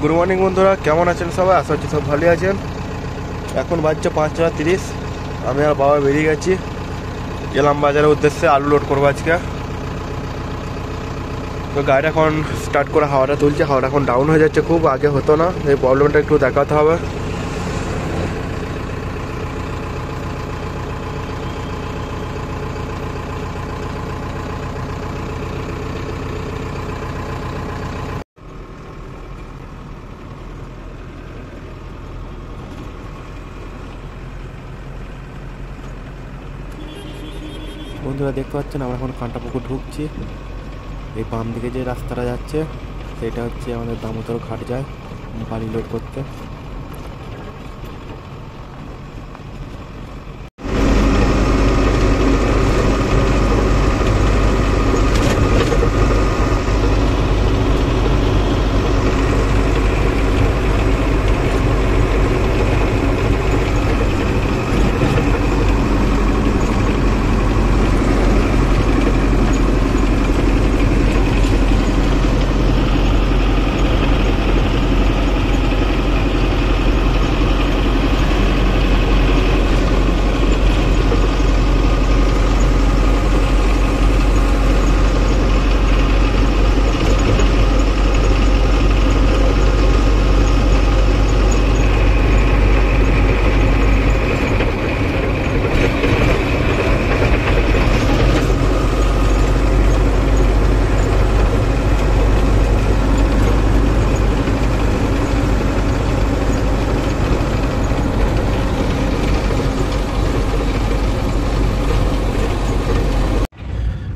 Good morning বন্ধুরা, কেমন আছেন সবাই? আশা করছি সব ভালোই আছেন। এখন বাজছে 5:30। আমি আর বাবা বেরিয়ে গেছি, এলাম বাজারের উদ্দেশ্যে আলু লোড করবো আজকে। তো গাড়িটা এখন স্টার্ট করে হাওয়াটা তুলছে, হাওয়াটা এখন ডাউন হয়ে যাচ্ছে, খুব আগে হতো না। এই প্রবলেমটা একটু দেখাতে হবে। বন্ধুরা দেখতে পাচ্ছেন, আমরা এখন কাঁটাপুকুর ঢুকছি। এই বাম দিকে যে রাস্তাটা যাচ্ছে সেটা হচ্ছে আমাদের দামোদর ঘাট যায় বালি লোড করতে।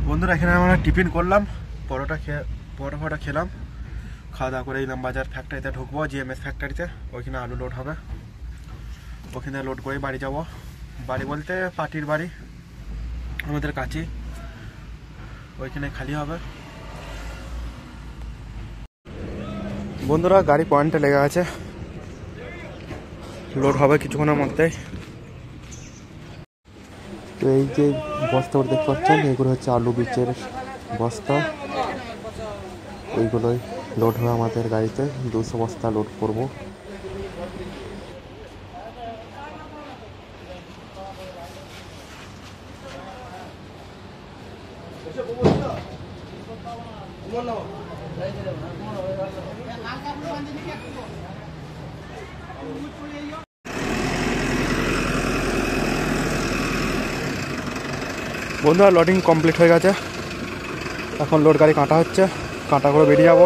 বন্ধুরা এখানে আমরা টিফিন করলাম, পরোটা খেলাম, খাওয়া দাওয়া করে এলাম বাজার ফ্যাক্টরিতে ঢুকবো, জিএমএস ফ্যাক্টরিতে। ওইখানে আলু লোড হবে, ওখানে লোড করে বাড়ি যাব। বাড়ি বলতে পার্টির বাড়ি আমাদের কাছে, ওইখানে খালি হবে। বন্ধুরা গাড়ি পয়েন্টে লেগে আছে, লোড হবে কিছুক্ষণের মধ্যেই। তো এই যে বস্তাগুলো দেখতে পাচ্ছেন, এগুলো হচ্ছে আলু বীজের বস্তা। এইগুলোই লোড হবে আমাদের গাড়িতে, 200 বস্তা লোড করব। বন্ধুরা লোডিং কমপ্লিট হয়ে গেছে, এখন লোড গাড়ি কাটা হচ্ছে, কাটা করে বেরিয়ে যাবো।